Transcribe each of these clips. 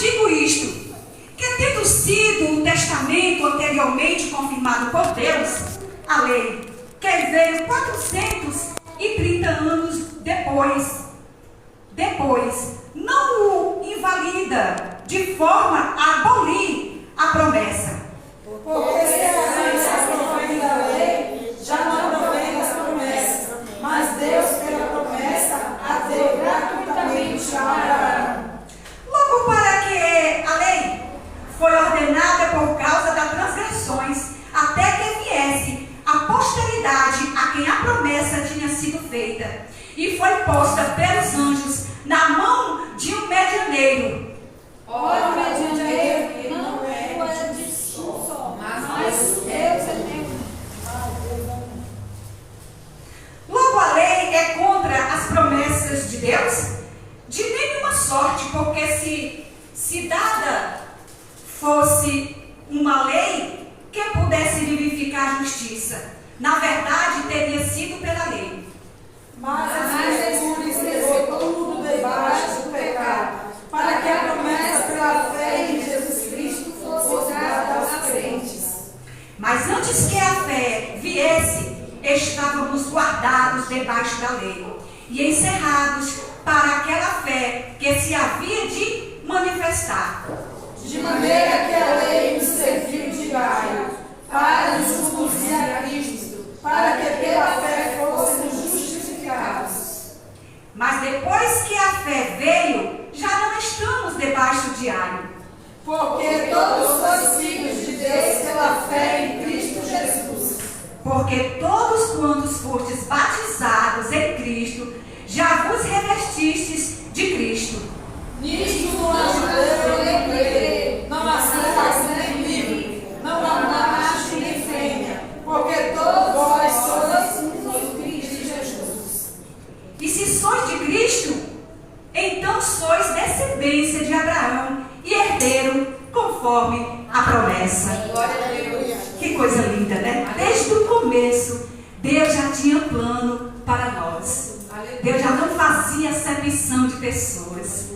digo isto, que tendo sido o testamento anteriormente confirmado por Deus, a lei, que veio 430 anos depois, não o invalida de forma a abolir a promessa. Porque se a provém da lei, já não provém das promessas, mas Deus, pela promessa, a deu gratuitamente a Abraão. Logo, para que a lei foi ordenada por causa das transgressões, até que viesse a posteridade a quem a promessa tinha sido feita, e foi posta pelos anjos na mão de um medianeiro. Ora, o medianeiro não é de só, mas Deus é Deus. Logo, a lei é contra as promessas de Deus? De nenhuma sorte, porque se dada fosse uma lei que pudesse vivificar a justiça, na verdade teria sido pela lei. Mas escureceu tudo debaixo do pecado, para que a promessa pela fé em Jesus Cristo fosse dada aos crentes. Mas antes que a fé viesse, estávamos guardados debaixo da lei e encerrados para aquela fé que se havia de manifestar. De maneira que a lei nos serviu de aio para nos conduzir a Cristo, para que pela fé fôssemos justificados. Mas depois que a fé veio, já não estamos debaixo de aio. Porque todos sois filhos de Deus pela fé em Cristo Jesus. Porque todos quantos fostes batizados em Cristo, já vos revestistes de Cristo. Nisto não há judeu nem grego, não há servo nem livre, não há macho nem fêmea, porque todos vós sois em Cristo Jesus. E se sois de Cristo, então sois descendência de Abraão e herdeiro conforme a promessa. Glória a Deus. Que coisa linda, né? Desde o começo, Deus já tinha plano para nós. Deus já não fazia acepção de pessoas.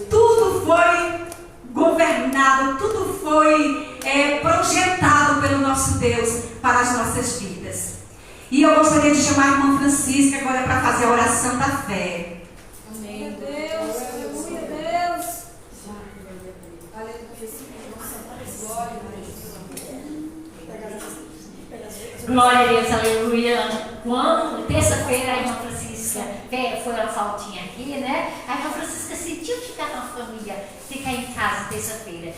Tudo foi governado, tudo foi projetado pelo nosso Deus para as nossas vidas. E eu gostaria de chamar a irmã Francisca agora para fazer a oração da fé. Amém. Deus, aleluia, Deus. Glória a Deus, aleluia. Quando, terça-feira, a irmã Francisca foi a faltinha aqui, né? A irmã Francisca sentiu ficar com a família, ficar em casa terça-feira.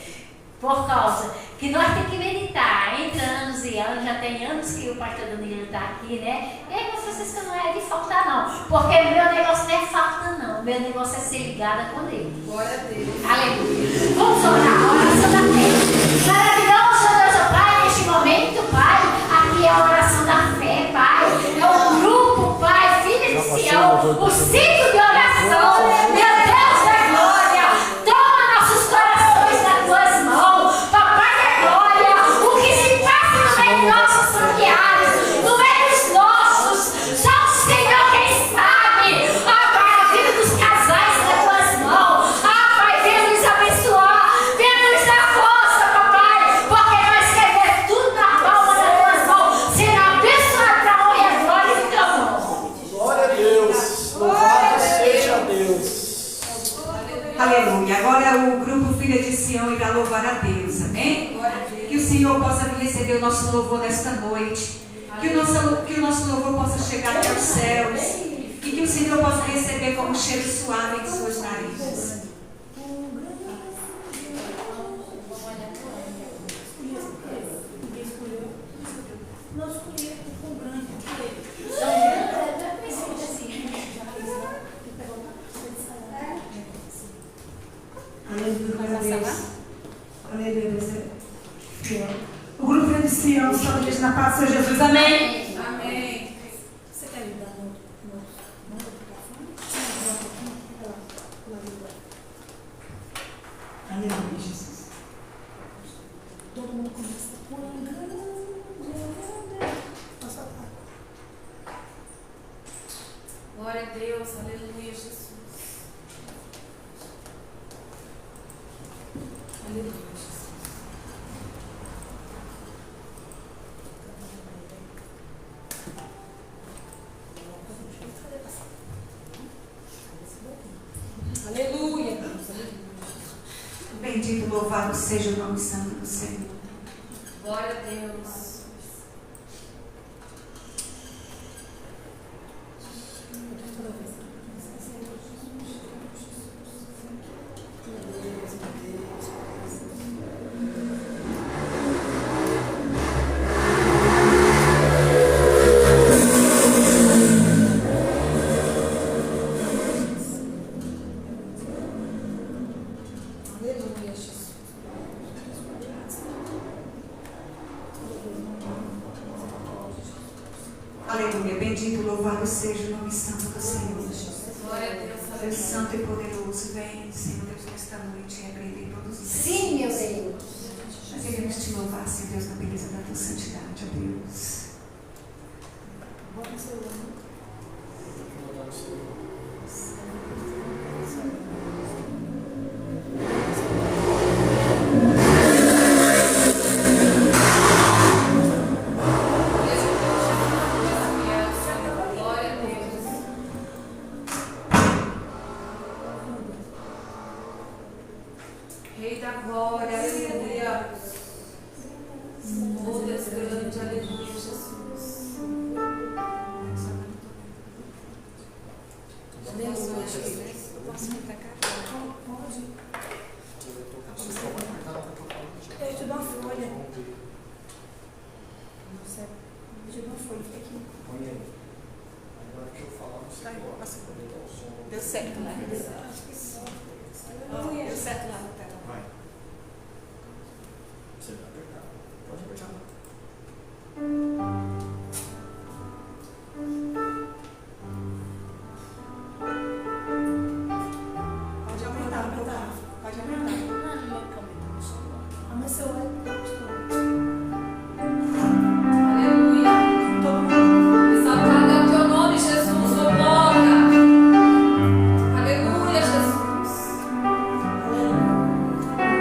Por causa que nós temos que meditar entre anos e anos, já tem anos que o pastor Danilo está aqui, né? E a irmã Francisca não é de faltar, não. Porque o meu negócio não é falta, não. O meu negócio é ser ligada com Deus. Glória a Deus. Aleluia. Vamos orar, a oração da fé. Maravilhoso, Deus, ó Pai, neste momento, Pai. Aqui é a oração da fé, Pai. É o grupo, Pai, filho de Sião, o ciclo de oração. Meu Deus da glória, toma nossos corações nas tuas mãos. Papai da glória, o que se passa no meio de nossos familiares, no meio dos nossos, só o Senhor quem sabe. Ah, Pai, a vida dos casais nas tuas mãos. Ah, Pai, venha nos abençoar, venha nos dar força, papai, porque nós queremos ver tudo na palma das tuas mãos, sendo abençoado para a honra e a glória do teu nome. Glória a Deus. Louvado seja Deus. Aleluia. Agora o grupo Filha de Sião irá louvar a Deus. Amém? Que o Senhor possa receber o nosso louvor nesta noite. Que o nosso louvor possa chegar até os céus. E que o Senhor possa receber como cheiro suave em suas narinas. O grupo Filha de Sião, só diz na paz do Senhor Jesus. Amém. Amém. Você quer me dar no Aleluia, Jesus. Todo mundo começa por Glória a Deus, aleluia, Jesus. Aleluia. Bendito, louvado seja o nome santo do Senhor. Glória a Deus. Aleluia. Bendito, louvado seja o nome santo do Senhor. Glória a Deus. Deus santo e poderoso, vem, Senhor Deus, nesta noite e apreender todos os Sim, meu Deus. Nós queremos te louvar, Senhor Deus, na beleza da tua santidade, ó Deus. Glória a Deus. Rei da glória, aleluia. Oh Deus grande, aleluia, Jesus. Aleluia. Posso vir pra cá? Pode. Eu te dou uma folha. Eu te dou uma folha, fica aqui. Agora que eu falar, você coloca. Deu certo, né? Deu certo lá na tela. Vai. Você vai apertar. Pode apertar. Pode aumentar. Pode aumentar. Ah, meu celular tá Aleluia. todo mundo. Exaltado é o teu nome, Jesus, oh glória. Aleluia, Jesus. Aleluia.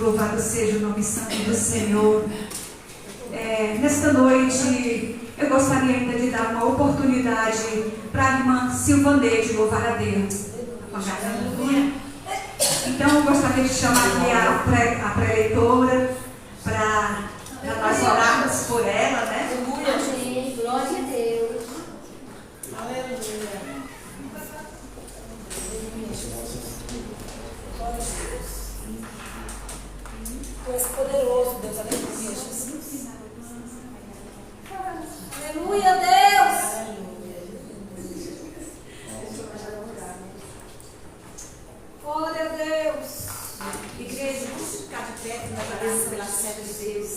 Louvado seja o nome santo do Senhor. Nesta noite, eu gostaria ainda de dar uma oportunidade para a irmã Silvaneide louvar a Deus. Então, eu gostaria de chamar aqui a pré-leitora para nós orarmos por ela, né? Amém. Glória a Deus. Aleluia. Tu és poderoso, Deus. Aleluia, Jesus. Aleluia, Deus. Glória a Deus. Igreja, vamos ficar de pé para nós orarmos pela serva de Deus.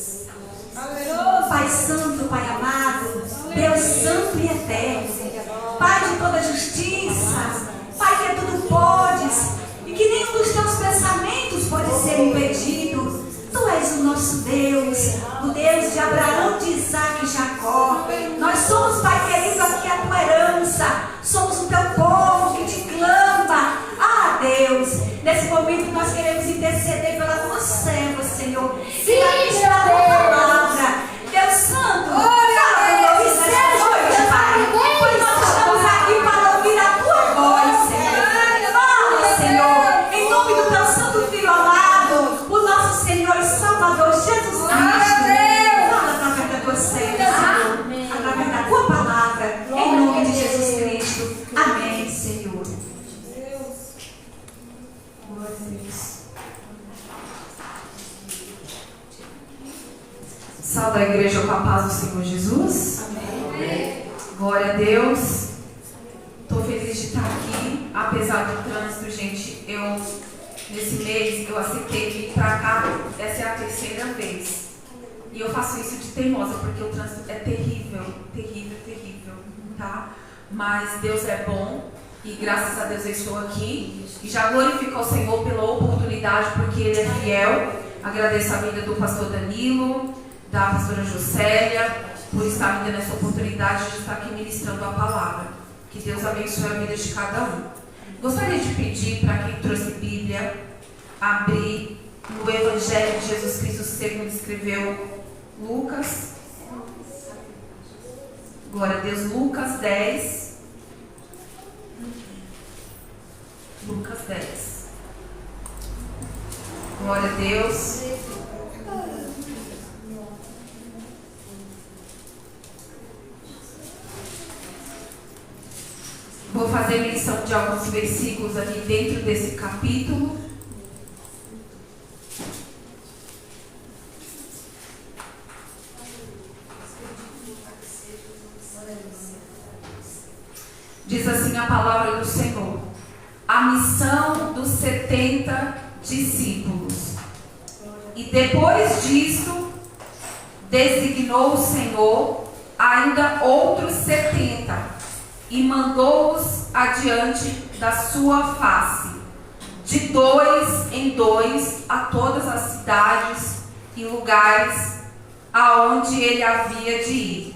Aleluia. Pai Santo, Pai amado, Deus Santo e Eterno, Pai de toda justiça, Pai que tudo podes e que nenhum dos teus pensamentos pode ser impedido. Tu és o nosso Deus, o Deus de Abraão, de Isaac e Jacó. Nós somos, Pai querido, aqui a tua herança, somos o teu povo que te clama. Ah, Deus, nesse momento nós queremos interceder pela tua serva, Senhor. Sim, e pela tua palavra. Deus Santo, fala conosco nessa noite, Pai. Pois nós estamos aqui para ouvir a tua voz, Senhor. Fala, Senhor, em nome do teu santo Filho amado, o nosso Senhor e Salvador Jesus Cristo. Fala através da tua serva, Senhor, através da tua palavra, em nome de Jesus Cristo. Amém, Senhor. Glória a Deus. Salve a igreja com a paz do Senhor Jesus. Amém. Glória a Deus. Estou feliz de estar aqui, apesar do trânsito, gente. Nesse mês, eu aceitei vir para cá. Essa é a terceira vez. E eu faço isso de teimosa, porque o trânsito é terrível, terrível, terrível, tá? Mas Deus é bom e graças a Deus eu estou aqui. E já glorifico ao Senhor pela oportunidade, porque Ele é fiel. Agradeço a vida do pastor Danilo, da pastora Juscelia, por estar me dando essa oportunidade de estar aqui ministrando a palavra. Que Deus abençoe a vida de cada um. Gostaria de pedir para quem trouxe Bíblia, abrir no Evangelho de Jesus Cristo segundo escreveu Lucas. Glória a Deus, Lucas 10. Lucas 10. Glória a Deus. Vou fazer menção de alguns versículos aqui dentro desse capítulo. Diz assim a palavra do Senhor: a missão dos 70 discípulos. E depois disto, designou o Senhor ainda outros 70 e mandou-os adiante da sua face, de 2 em 2, a todas as cidades e lugares aonde ele havia de ir.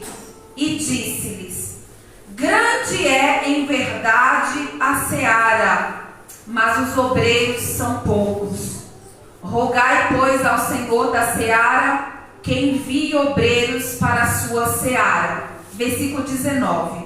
E disse-lhes: grande é em verdade a seara, mas os obreiros são poucos. Rogai, pois, ao Senhor da seara que envie obreiros para a sua seara. Versículo 19.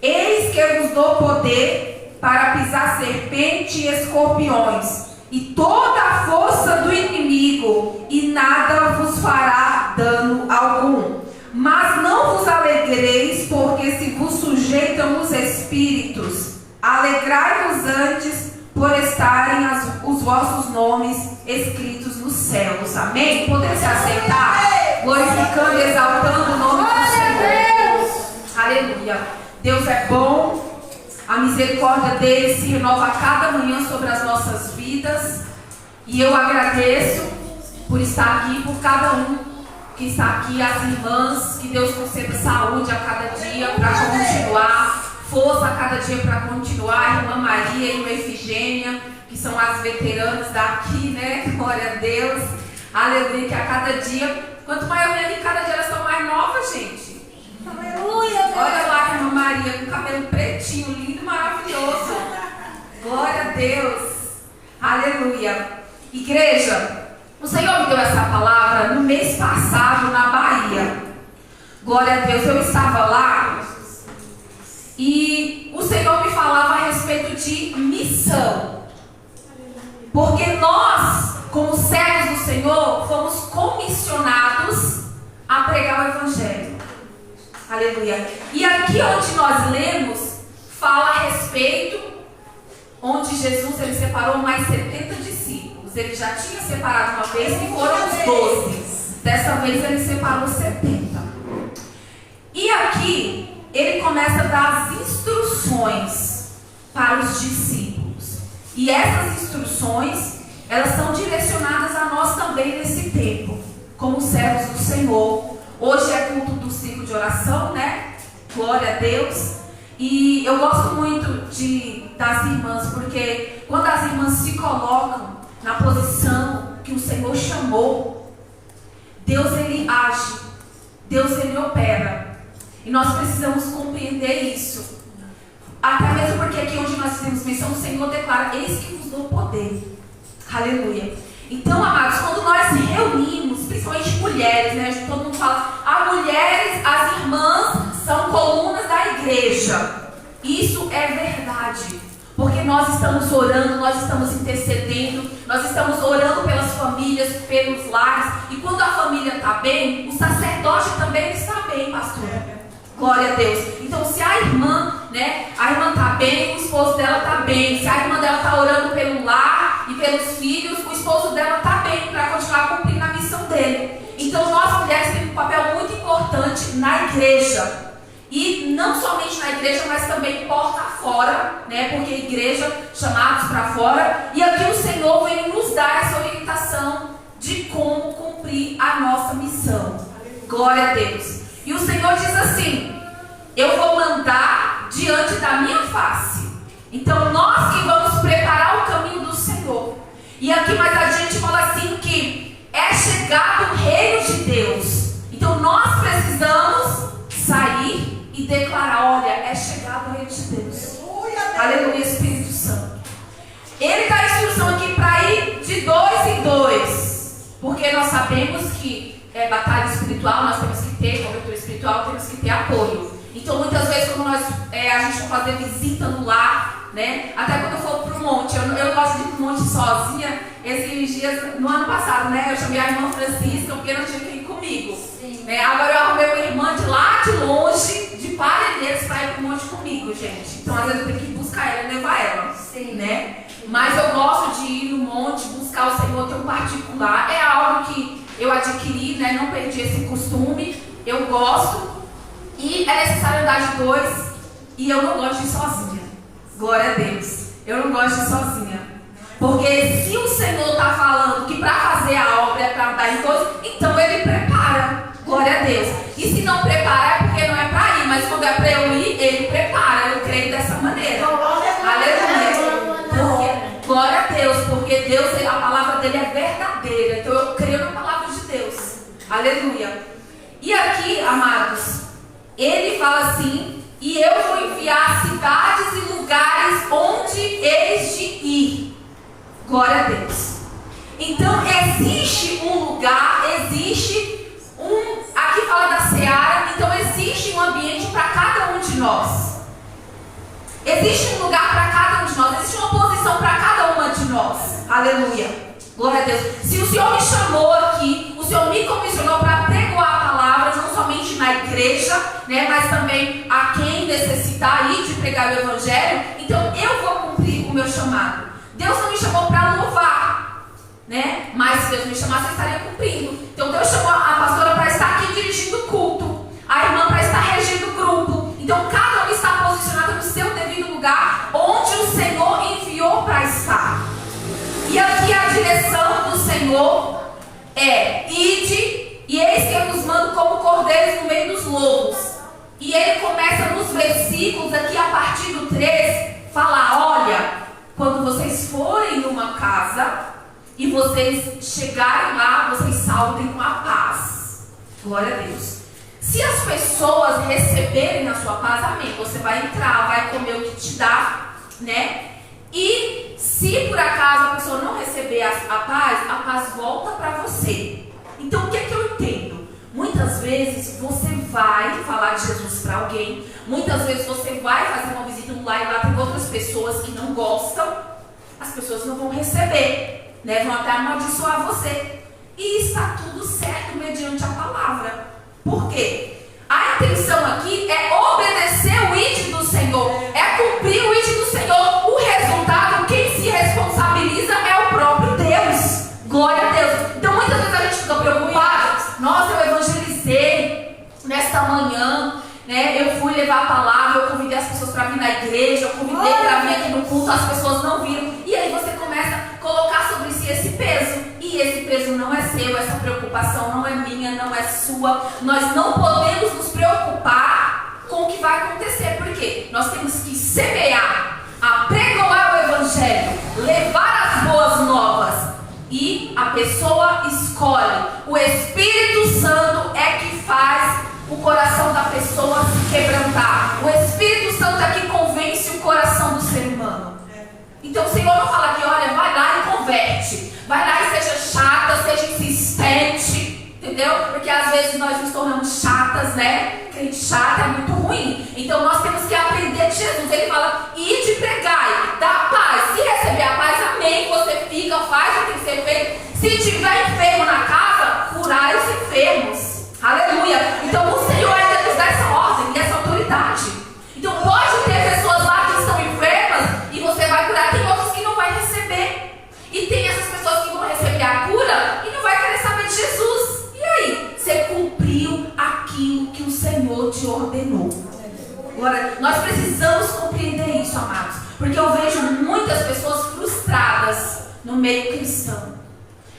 Eis que vos dou poder para pisar serpente e escorpiões e toda a força do inimigo, e nada vos fará dano algum. Mas não vos alegreis, porque se vos sujeitam os espíritos. Alegrai-vos antes por estarem os vossos nomes escritos nos céus. Amém? Poder se aceitar, glorificando e exaltando o nome do Senhor. Aleluia. Deus é bom, a misericórdia dele se renova a cada manhã sobre as nossas vidas. E eu agradeço por estar aqui, por cada um que está aqui, as irmãs, que Deus conceda saúde a cada dia para continuar, força a cada dia para continuar. A irmã Maria e a irmã Efigênia, que são as veteranas daqui, né? Glória a Deus. Aleluia, que a cada dia, quanto mais eu venho ali, cada dia elas estão mais novas, gente. Aleluia. Olha lá a irmã Maria com o cabelo pretinho, lindo, maravilhoso. Glória a Deus. Aleluia. Igreja, O Senhor me deu essa palavra no mês passado na Bahia. Glória a Deus, eu estava lá e o Senhor me falava a respeito de missão. Porque nós, como servos do Senhor, fomos comissionados a pregar o Evangelho. Aleluia. E aqui onde nós lemos, fala a respeito, onde Jesus ele separou mais 70 discípulos. Ele já tinha separado uma vez e foram os 12. Dessa vez ele separou 70. E aqui ele começa a dar as instruções para os discípulos. E essas instruções, elas são direcionadas a nós também nesse tempo, como servos do Senhor. Hoje é culto do ciclo de oração, né? Glória a Deus. E eu gosto muito das irmãs, porque quando as irmãs se colocam na posição que o Senhor chamou, Deus ele age, Deus ele opera. E nós precisamos compreender isso. Até mesmo porque aqui onde nós fizemos menção, o Senhor declara: eis que vos dou poder. Aleluia. Então, amados, quando nós reunimos, principalmente mulheres, né? Todo mundo fala, mulheres, as irmãs são colunas da igreja. Isso é verdade. Porque nós estamos orando, nós estamos intercedendo, nós estamos orando pelas famílias, pelos lares. E quando a família está bem, o sacerdote também está bem, pastor. Glória a Deus. Então, se a irmã, né, a irmã está bem, o esposo dela está bem. Se a irmã dela está orando pelo lar e pelos filhos, o esposo dela está bem para continuar cumprindo a missão dele. Então, nós mulheres temos um papel muito importante na igreja. E não somente na igreja, mas também porta fora, né? Porque igreja, chamados para fora. E aqui o Senhor vem nos dar essa orientação de como cumprir a nossa missão. Glória a Deus. E o Senhor diz assim: eu vou mandar diante da minha face. Então nós que vamos preparar o caminho do Senhor. E aqui mais adiante fala assim que é chegado o reino de Deus. Então nós precisamos sair e declarar: olha, é chegado o reino de Deus. Aleluia, Espírito Santo. Ele dá a instrução aqui para ir de 2 em 2. Porque nós sabemos que é batalha espiritual, nós temos que ter cobertura espiritual, temos que ter apoio. Então muitas vezes quando a gente for fazer visita no lar, né? Até quando eu for para o monte, eu gosto de ir para o monte sozinha. Esses dias, no ano passado, né? Eu chamei a irmã Francisca, porque não tinha que ir comigo. Né? Agora eu arrumei uma irmã de lá de longe, de Parelheiros, para ir para o monte comigo, gente. Então às vezes eu tenho que ir buscar ela e levar ela. Sim. Né? Mas eu gosto de ir no monte, buscar o Senhor, ter um particular. É algo que eu adquiri, né? Não perdi esse costume. Eu gosto. E é necessário andar de 2. E eu não gosto de ir sozinha. Glória a Deus. Eu não gosto de ir sozinha. Porque se o Senhor está falando que para fazer a obra é para andar em 2, então Ele prepara. Glória a Deus. E se não prepara é porque não é para ir. Mas quando é para eu ir, Ele prepara. Eu creio dessa maneira. Aleluia. Porque, glória a Deus. Porque Deus, a palavra dele é verdadeira. Então eu creio na palavra de Deus. Aleluia. E aqui, amados, ele fala assim: e eu vou enviar cidades e lugares onde eles de ir. Glória a Deus. Então existe um lugar, aqui fala da seara, então existe um ambiente para cada um de nós. Existe um lugar para cada um de nós, existe uma posição para cada uma de nós. Aleluia. Glória a Deus. Se o Senhor me chamou aqui, o Senhor me comissionou para pregoar a palavra, não somente na igreja, né, mas também a quem necessitar aí de pregar o Evangelho, então eu vou cumprir o meu chamado. Deus não me chamou para louvar, né? Mas se Deus me chamasse, eu estaria cumprindo. Então Deus chamou a pastora para estar aqui dirigindo o culto, a irmã para estar regindo o grupo. Então cada um está posicionado no seu devido lugar, onde o Senhor enviou para estar. E aqui a direção do Senhor é: ide, e eis que eu vos mando como cordeiros no meio dos lobos. E ele começa nos versículos aqui a partir do 3, falar: olha, quando vocês forem numa casa e vocês chegarem lá, vocês saudem com a paz. Glória a Deus. Se as pessoas receberem a sua paz, amém, você vai entrar, vai comer o que te dá, né? E se por acaso a pessoa não receber a paz volta para você. Então, o que é que eu entendo? Muitas vezes você vai falar de Jesus para alguém, muitas vezes você vai fazer uma visita no lar e lá tem outras pessoas que não gostam, as pessoas não vão receber, né? Vão até amaldiçoar você. E está tudo certo mediante a palavra. Por quê? A intenção aqui é obedecer o ID do Senhor, é cumprir o ID do Senhor. O resultado, quem se responsabiliza é o próprio Deus. Glória a Deus. Então muitas vezes a gente fica preocupado. Nossa, eu evangelizei nesta manhã, né? Eu fui levar a palavra, eu convidei as pessoas para vir na igreja, eu convidei para vir aqui no culto, as pessoas não viram. E aí você começa a colocar sobre si esse peso. E esse peso não é seu, essa preocupação não é minha, não é sua. Nós não podemos nos preocupar com o que vai acontecer. Por quê? Nós temos que semear, apregoar o evangelho, levar as boas novas. E a pessoa escolhe. O Espírito Santo é que faz o coração da pessoa se quebrantar. O Espírito Santo é que convence o coração do ser humano. Então o Senhor não fala que, olha, vai lá e converte. Vai lá e seja chata, seja insistente. Entendeu? Porque às vezes nós nos tornamos chatas, né? Crente chata é muito ruim. Então nós temos que aprender de Jesus. Ele fala, ide pregai, dá paz. Se receber a paz, amém. Você fica, faz o que tem que ser feito. Se tiver enfermo na casa, curai os enfermos. Aleluia. Então o Senhor ainda nos dá essa ordem e essa autoridade. Então pode ter pessoas lá que estão enfermas e você vai curar. Tem outros que não vai receber. E tem essas pessoas que vão receber a cura e não vai querer saber de Jesus. E aí? Você cumpriu aquilo que o Senhor te ordenou. Agora, nós precisamos compreender isso, amados. Porque eu vejo muitas pessoas frustradas no meio cristão.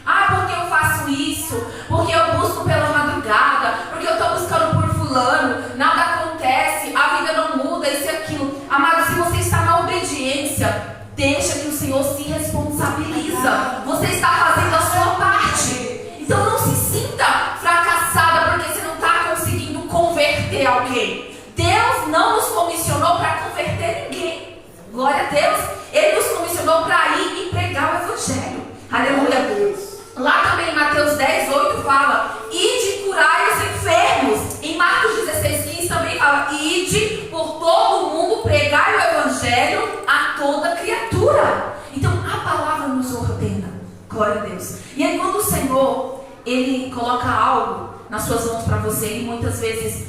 Ah, porque eu faço isso? Porque eu busco pela madrugada? Porque eu estou buscando por fulano? Nada acontece, a vida não muda, isso e aquilo. Amado, se você está na obediência, deixa que o Senhor se responsabiliza. Você está fazendo a sua parte. Então não se sinta fracassada porque você não está conseguindo converter alguém. Deus não nos comissionou para converter ninguém. Glória a Deus. Ele nos comissionou para ir e pregar o evangelho. Aleluia. Lá também em Mateus 10:8 fala, ide curai os enfermos. Em Marcos 16:15 também fala, ide por todo o mundo pregai o evangelho a toda criatura. Então a palavra nos ordena. Glória a Deus. E aí quando o Senhor, Ele coloca algo nas suas mãos para você, e muitas vezes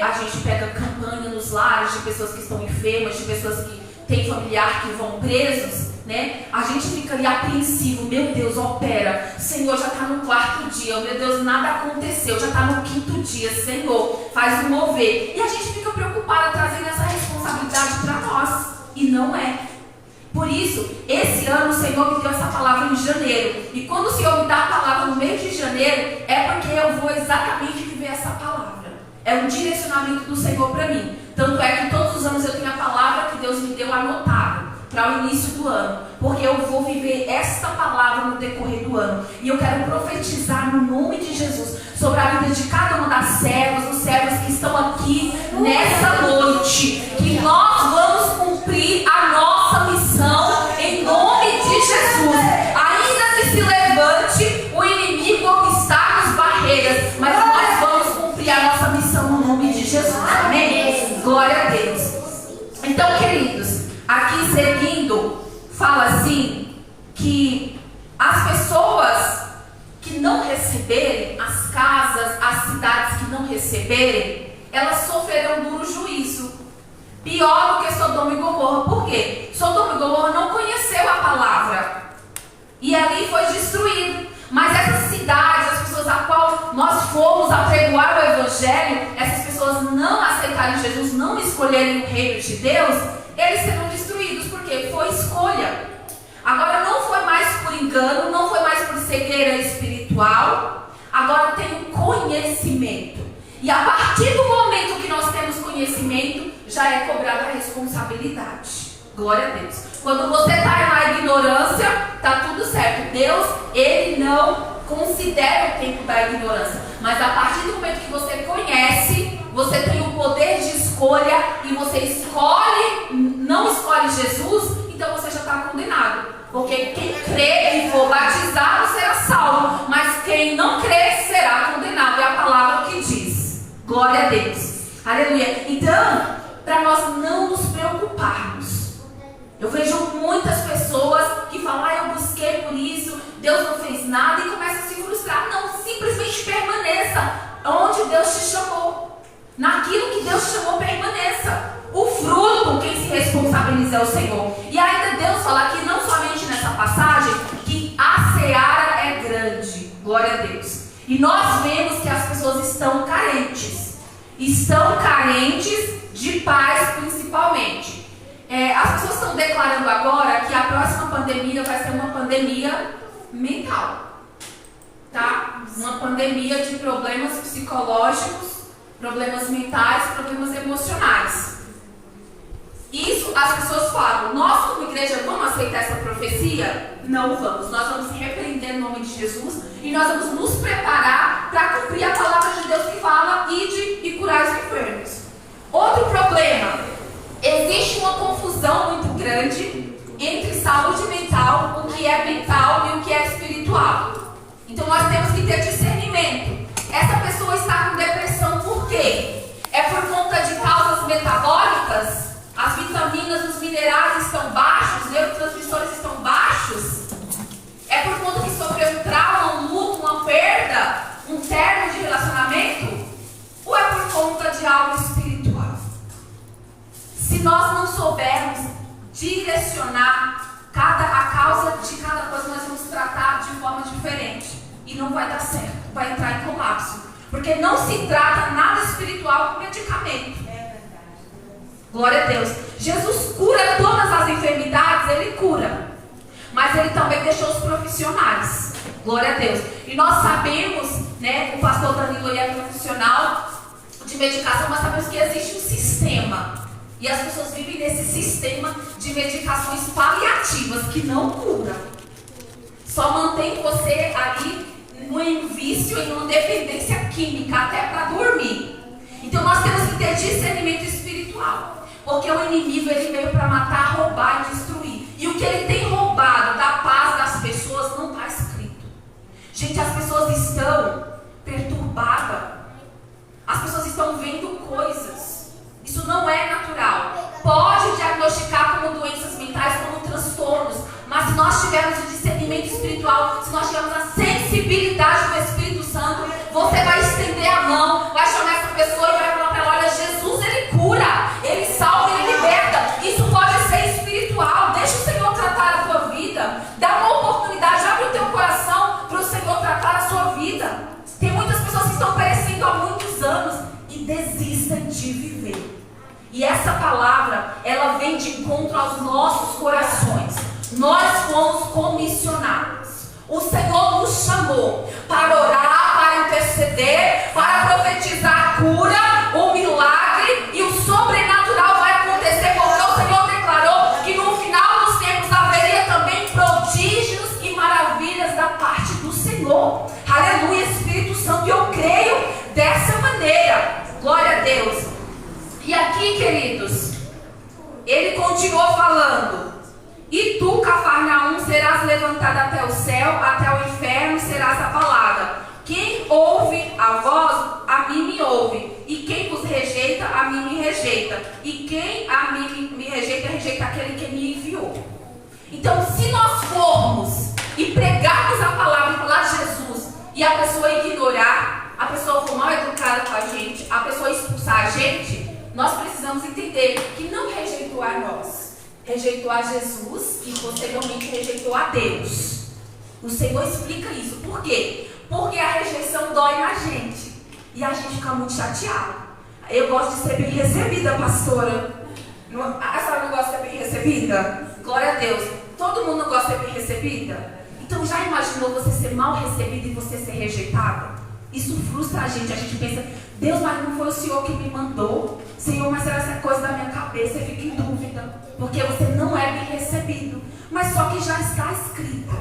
a gente pega campanha nos lares de pessoas que estão enfermas, de pessoas que têm familiar que vão presos, né? A gente fica ali apreensivo. Meu Deus, opera. Senhor, já está no 4º dia. Meu Deus, nada aconteceu. Já está no 5º dia. Senhor, faz um mover. E a gente fica preocupada trazendo essa responsabilidade para nós. E não é. Por isso, esse ano o Senhor me deu essa palavra em janeiro. E quando o Senhor me dá a palavra no mês de janeiro, é porque eu vou exatamente viver essa palavra. É um direcionamento do Senhor para mim. Tanto é que todos os anos eu tenho a palavra que Deus me deu anotada para o início do ano, porque eu vou viver esta palavra no decorrer do ano. E eu quero profetizar no nome de Jesus sobre a vida de cada uma das servas, dos servos que estão aqui nessa noite, que nós vamos cumprir a nossa missão em nome de Jesus. Ainda que se levante o inimigo, obstáculos, barreiras, mas nós vamos cumprir a nossa missão no nome de Jesus. Amém? Glória a Deus. Então, queridos, aqui seguindo, fala assim, que as pessoas que não receberem, as casas, as cidades que não receberem, elas sofrerão duro juízo. Pior do que Sodoma e Gomorra. Por quê? Sodoma e Gomorra não conheceu a palavra. E ali foi destruído. Mas essas cidades, as pessoas a qual nós fomos apregoar o evangelho, essas pessoas não aceitarem Jesus, não escolherem o reino de Deus, eles serão destruídos, porque foi escolha. Agora não foi mais por engano, não foi mais por cegueira espiritual, agora tem um conhecimento. E a partir do momento que nós temos conhecimento, já é cobrada a responsabilidade. Glória a Deus. Quando você está na ignorância, está tudo certo. Deus, Ele não considera o tempo da ignorância. Mas a partir do momento que você conhece, você tem o poder de escolha e você escolhe, não escolhe Jesus, então você já está condenado. Porque quem crê e for batizado será salvo, mas quem não crê será condenado. É a palavra que diz. Glória a Deus. Aleluia. Então, para nós não nos preocuparmos. Eu vejo muitas pessoas que falam, eu busquei por isso, Deus não fez nada, e começam a se frustrar. Não, simplesmente permaneça onde Deus te chamou. Naquilo que Deus te chamou, permaneça. O fruto, quem se responsabiliza é o Senhor. E ainda Deus fala aqui, não somente nessa passagem, que a seara é grande. Glória a Deus. E nós vemos que as pessoas estão carentes. Estão carentes de paz, principalmente. As pessoas estão declarando agora que a próxima pandemia vai ser uma pandemia mental. Tá? Uma pandemia de problemas psicológicos, problemas mentais, problemas emocionais. Isso as pessoas falam, nós como igreja vamos aceitar essa profecia? Não vamos. Nós vamos repreender no nome de Jesus e nós vamos nos preparar para cumprir a palavra de Deus que fala, ide e curar os enfermos. Outro problema, existe uma confusão muito grande entre saúde mental, o que é mental e o que é espiritual. Então nós temos que ter discernimento. Essa pessoa está com depressão por quê? É por conta de causas metabólicas? As vitaminas, os minerais estão baixos, os neurotransmissores estão baixos? É por conta que sofreu um trauma, um luto, uma perda, um término de relacionamento? Ou é por conta de algo espiritual? Se nós não soubermos direcionar a causa de cada coisa, nós vamos tratar de forma diferente. E não vai dar certo, vai entrar em colapso. Porque não se trata nada espiritual com medicamento. Glória a Deus. Jesus cura todas as enfermidades, Ele cura. Mas Ele também deixou os profissionais. Glória a Deus. E nós sabemos, né, o pastor Danilo é profissional de medicação, mas sabemos que existe um sistema. E as pessoas vivem nesse sistema de medicações paliativas que não cura. Só mantém você ali em vício, em uma dependência química, até para dormir. Então nós temos que ter discernimento espiritual. Porque o inimigo ele veio para matar, roubar e destruir. E o que ele tem roubado da paz das pessoas não está escrito. Gente, as pessoas estão perturbadas. As pessoas estão vendo coisas. Isso não é natural. Pode diagnosticar como doenças mentais, como transtornos. Mas se nós tivermos o discernimento espiritual, se nós tivermos a sensibilidade do Espírito Santo, você vai estender a mão, vai chamar essa pessoa e vai falar para ela, olha, Jesus, Ele cura, Ele salva, Ele liberta. Isso pode ser espiritual. Deixa o Senhor tratar a tua vida. Dá uma oportunidade, abre o teu coração para o Senhor tratar a sua vida. Tem muitas pessoas que estão perecendo há muitos anos e desistem de viver. E essa palavra, ela vem de encontro aos nossos corações. Nós fomos comissionados. O Senhor nos chamou para orar, para interceder, para profetizar a cura, o milagre e o sobrenatural vai acontecer, porque o Senhor declarou que no final dos tempos haveria também prodígios e maravilhas da parte do Senhor. Aleluia, Espírito Santo, e eu creio dessa maneira. Glória a Deus. E aqui, queridos, ele continuou falando. E tu, Cafarnaum, serás levantada até o céu, até o inferno serás abalada. Quem ouve a voz, a mim me ouve. E quem vos rejeita, a mim me rejeita. E quem a mim me rejeita, rejeita aquele que me enviou. Então, se nós formos e pregarmos a palavra e falar de Jesus, e a pessoa ignorar, a pessoa for mal educada com a gente, a pessoa expulsar a gente, nós precisamos entender que não rejeitou a nós. Rejeitou a Jesus e posteriormente rejeitou a Deus. O Senhor explica isso. Por quê? Porque a rejeição dói na gente. E a gente fica muito chateado. Eu gosto de ser bem recebida, pastora. A senhora não gosta de ser bem recebida? Glória a Deus. Todo mundo gosta de ser bem recebida? Então já imaginou você ser mal recebida e você ser rejeitada? Isso frustra a gente pensa, Deus, mas não foi o Senhor que me mandou. Senhor, mas será essa coisa da minha cabeça? Eu fico em dúvida, porque você não é bem recebido. Mas só que já está escrito,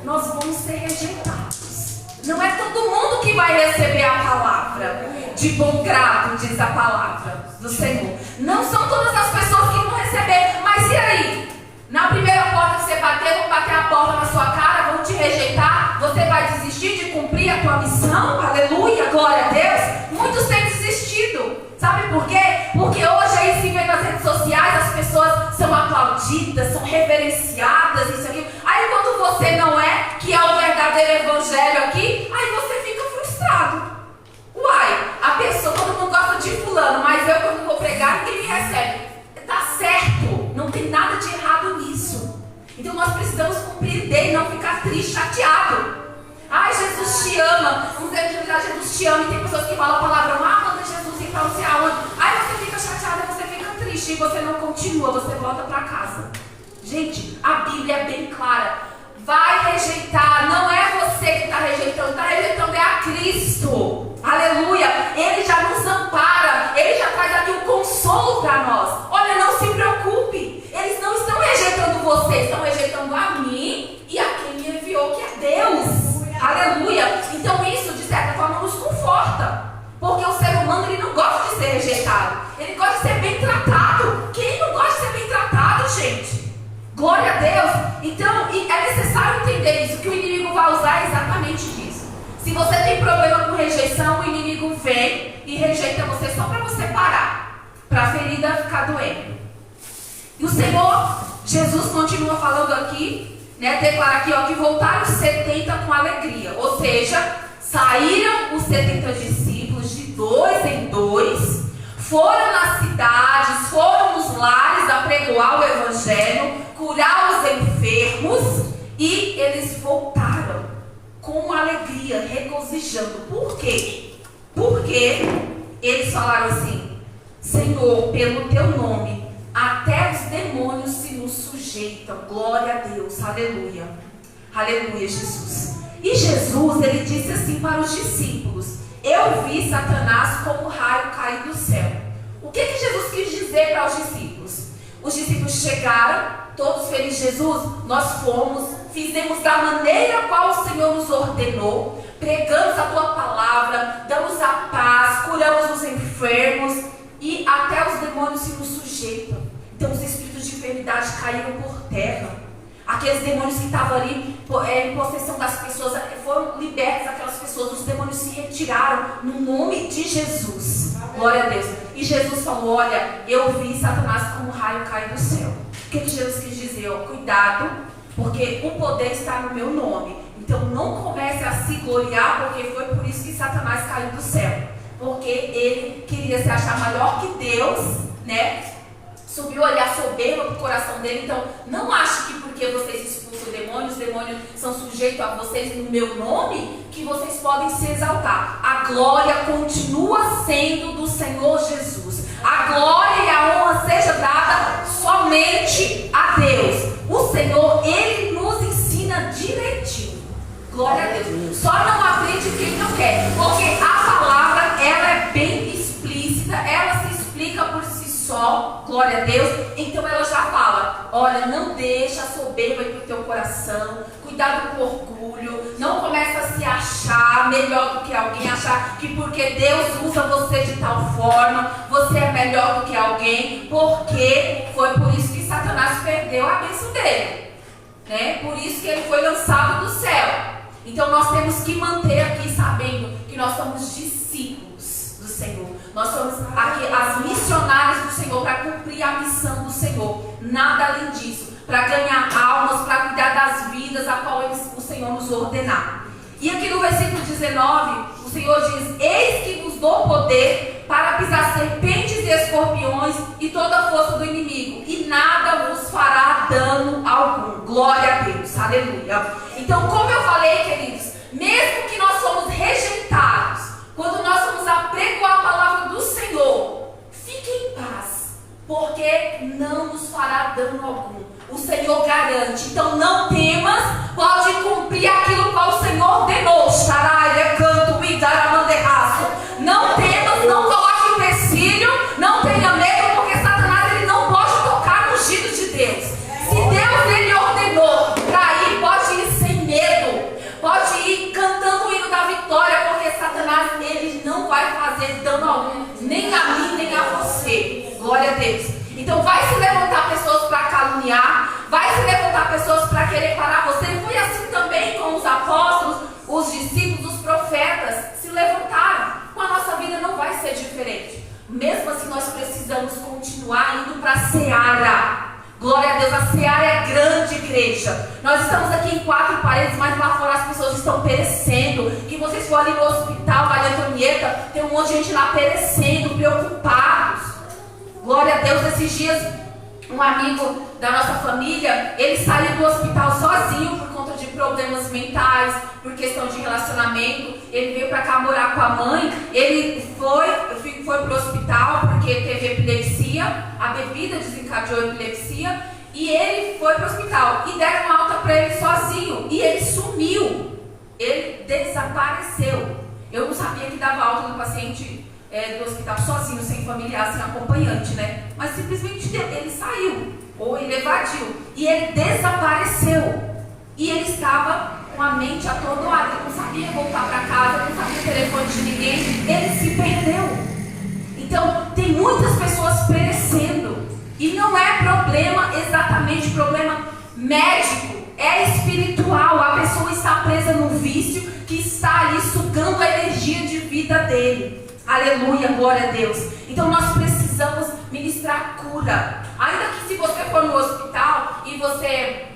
nós vamos ser rejeitados. Não é todo mundo que vai receber a palavra de bom grado, diz a palavra do Senhor. Não são todas as pessoas que vão receber. Mas e aí? Na primeira porta que você vão bater a porta na sua cara, vão te rejeitar, você vai desistir de cumprir a tua missão? Aleluia, glória a Deus. Muitos têm desistido. Sabe por quê? Porque hoje aí se vê nas redes sociais, as pessoas são aplaudidas, são reverenciadas, isso aqui. Aí quando você não é, que é o verdadeiro evangelho aqui, aí você fica frustrado. Uai, a pessoa, todo mundo gosta de fulano, mas eu quando vou pregar, ninguém me recebe. Tá certo, não tem nada de errado nisso. Então nós precisamos compreender e não ficar triste, chateado. Ai, Jesus te ama. Vamos evangelizar, Jesus te ama. E tem pessoas que falam a palavra, manda Jesus ir para não sei aonde. Aí você fica chateada, você fica triste e você não continua, você volta para casa. Gente, a Bíblia é bem clara. Vai rejeitar, não é você que está rejeitando é a Cristo. Aleluia. Ele já nos ampara, ele já traz aqui um consolo para nós. Olha, não se preocupe. Eles não estão rejeitando você, estão rejeitando a mim e a quem me enviou, que é Deus. Aleluia. Então isso, de certa forma, nos conforta. Porque o ser humano, ele não gosta de ser rejeitado. Ele gosta de ser bem tratado. Quem não gosta de ser bem tratado, gente? Glória a Deus. Então, é necessário entender isso. Que o inimigo vai usar exatamente disso. Se você tem problema com rejeição, o inimigo vem e rejeita você só para você parar. Para a ferida ficar doendo. E o Senhor, Jesus continua falando aqui, declara aqui, que voltaram os 70 com alegria. Ou seja, saíram os 70 discípulos de 2 em 2, foram nas cidades, foram nos lares apregoar o evangelho, curar os enfermos, e eles voltaram com alegria, regozijando. Por quê? Porque eles falaram assim: Senhor, pelo teu nome, até os demônios se nos sujeitam. Glória a Deus, aleluia. Aleluia, Jesus. E Jesus, ele disse assim para os discípulos: eu vi Satanás como raio cair do céu. O que Jesus quis dizer para os discípulos? Os discípulos chegaram, todos felizes. Jesus, nós fomos, fizemos da maneira qual o Senhor nos ordenou, pregamos a tua palavra, damos a paz, curamos os enfermos, e até os demônios se nos sujeitam. Então os espíritos de enfermidade caíram por terra. Aqueles demônios que estavam ali em possessão das pessoas, foram libertos aquelas pessoas. Os demônios se retiraram no nome de Jesus. Glória a Deus. E Jesus falou: olha, eu vi Satanás como um raio cair do céu. O que Jesus quis dizer? Cuidado, porque o poder está no meu nome. Então não comece a se gloriar, porque foi por isso que Satanás caiu do céu. Porque ele queria se achar maior que Deus, subiu ali a soberba do coração dele. Então não ache que porque vocês expulsam os demônios são sujeitos a vocês no meu nome, que vocês podem se exaltar. A glória continua sendo do Senhor Jesus. A glória e a honra seja dada somente a Deus. O Senhor, ele nos ensina direitinho. Glória a Deus. Só não aprende quem não quer, porque a palavra, ela é bem explícita, ela se explica por si só. Glória a Deus. Então ela já fala: olha, não deixa a soberba ir pro teu coração, cuidado com o orgulho, não começa a se achar melhor do que alguém, achar que porque Deus usa você de tal forma, você é melhor do que alguém, porque foi por isso que Satanás perdeu a bênção dele, por isso que ele foi lançado do céu. Então nós temos que manter aqui sabendo que nós somos discípulos do Senhor. Nós somos aqui as missionárias do Senhor para cumprir a missão do Senhor. Nada além disso. Para ganhar almas, para cuidar das vidas a qual o Senhor nos ordenar. E aqui no versículo 19, o Senhor diz: eis que vos dou poder para pisar serpentes e escorpiões e toda a força do inimigo, e nada vos fará dano algum. Glória a Deus, aleluia. Então, como eu falei, queridos, mesmo que nós somos rejeitados, quando nós vamos apregoar a palavra do Senhor, fiquem em paz, porque não nos fará dano algum. O Senhor garante. Então não temas, pode cumprir aquilo qual o Senhor ordenou. Não temas, não coloque empecilho, não tenha medo, porque Satanás, ele não pode tocar no ungido de Deus. Se Deus, ele ordenou para ir, pode ir sem medo, pode ir cantando o hino da vitória. Glória a Deus, a seara é grande, igreja. Nós estamos aqui em 4 paredes, mas lá fora as pessoas estão perecendo. Que vocês for ali no hospital, Maria Antonieta, tem um monte de gente lá perecendo, preocupados. Glória a Deus, esses dias, um amigo da nossa família, ele saiu do hospital sozinho por conta de problemas mentais, por questão de relacionamento. Ele veio pra cá morar com a mãe. Ele foi pro hospital porque teve epilepsia, a bebida desencadeou a epilepsia, e ele foi pro hospital e deram uma alta para ele sozinho, e ele sumiu, ele desapareceu. Eu não sabia que dava alta no paciente do hospital sozinho, sem familiar, sem acompanhante, né? Mas simplesmente ele saiu, ou ele evadiu, e ele desapareceu. E ele estava com a mente atordoada, ele não sabia voltar para casa, não sabia o telefone de ninguém, ele se perdeu. Então, tem muitas pessoas perecendo, e não é exatamente problema médico, é espiritual. A pessoa está presa no vício que está ali sugando a energia de vida dele. Aleluia, glória a Deus. Então nós precisamos ministrar cura. Ainda que se você for no hospital e você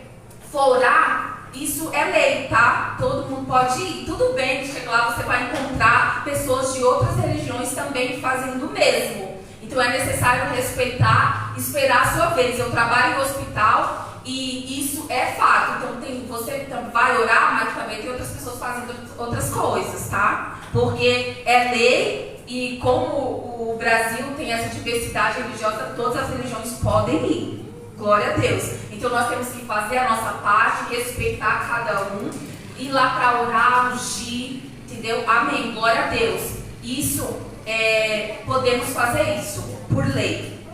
for orar, isso é lei, tá? Todo mundo pode ir. Tudo bem que chega lá você vai encontrar pessoas de outras religiões também fazendo o mesmo. Então é necessário respeitar, esperar a sua vez. Eu trabalho no hospital e isso é fato. Então você vai orar, mas também tem outras pessoas fazendo outras coisas, tá? Porque é lei. E como o Brasil tem essa diversidade religiosa, todas as religiões podem ir. Glória a Deus. Então nós temos que fazer a nossa parte, respeitar cada um, ir lá para orar, ungir, entendeu? Amém. Glória a Deus. Isso, podemos fazer isso por lei.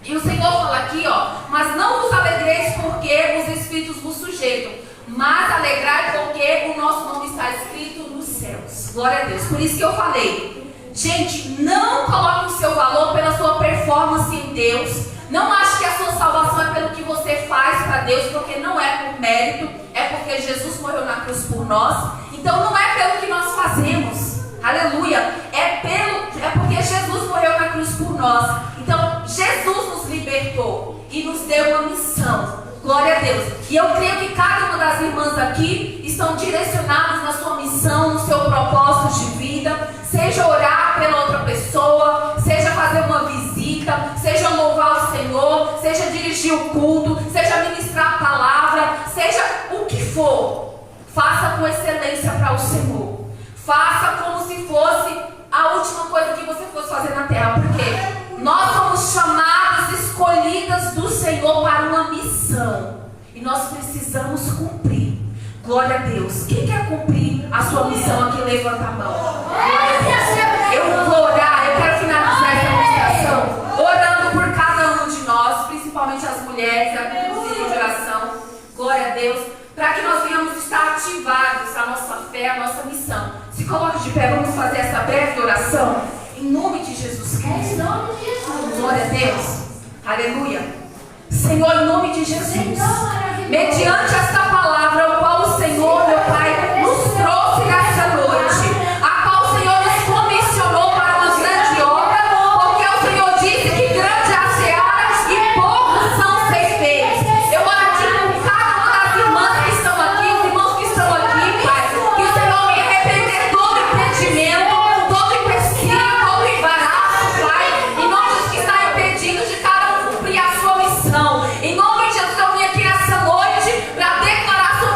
E o Senhor fala aqui, mas não vos alegreis porque os espíritos vos sujeitam, mas alegrai porque o nosso nome está escrito nos céus. Glória a Deus. Por isso que eu falei. Gente, não coloque o seu valor pela sua performance em Deus. Não ache que a sua salvação é pelo que você faz para Deus, porque não é por mérito, é porque Jesus morreu na cruz por nós. Então não é pelo que nós fazemos. Aleluia. É porque Jesus morreu na cruz por nós. Então Jesus nos libertou e nos deu uma missão. Glória a Deus. E eu creio que cada uma das irmãs aqui estão direcionadas na sua missão, no seu propósito de vida. Seja orar pela outra pessoa, seja fazer uma visita, seja louvar o Senhor, seja dirigir o culto, seja ministrar a palavra, seja o que for. Faça com excelência para o Senhor. Faça como se fosse a última coisa que você fosse fazer na terra. Porque nós somos chamadas, escolhidas do Senhor para uma missão. E nós precisamos cumprir. Glória a Deus. Quem quer cumprir a sua missão aqui? Levanta a mão. Eu vou orar, eu quero finalizar essa ministração orando por cada um de nós, principalmente as mulheres, a de oração. Glória a Deus. Para que nós venhamos estar ativados a nossa fé, a nossa missão. Se coloque de pé, vamos fazer essa breve oração. Em nome de Jesus Cristo. Glória a Deus. Aleluia. Senhor, em nome de Jesus. Mediante esta palavra, a qual o Senhor, meu Pai, nos trouxe nesta noite, a qual o Senhor nos comissionou para uma grande obra, porque o Senhor disse que grande é a seara e poucos são ceifeiros. Eu oro aqui por cada uma das irmãs que estão aqui, os irmãos que estão aqui, Pai, que o Senhor venha repreender todo impedimento, todo empecilho, todo embaraço, Pai, em nome dos que está impedindo de cada um cumprir a sua missão. Em nome de Jesus, eu vim aqui nessa noite para declarar sobre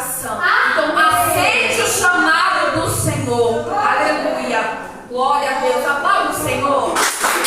coração. Então, aceite o chamado do Senhor. Aleluia. Glória a Deus. Aplauda o Senhor.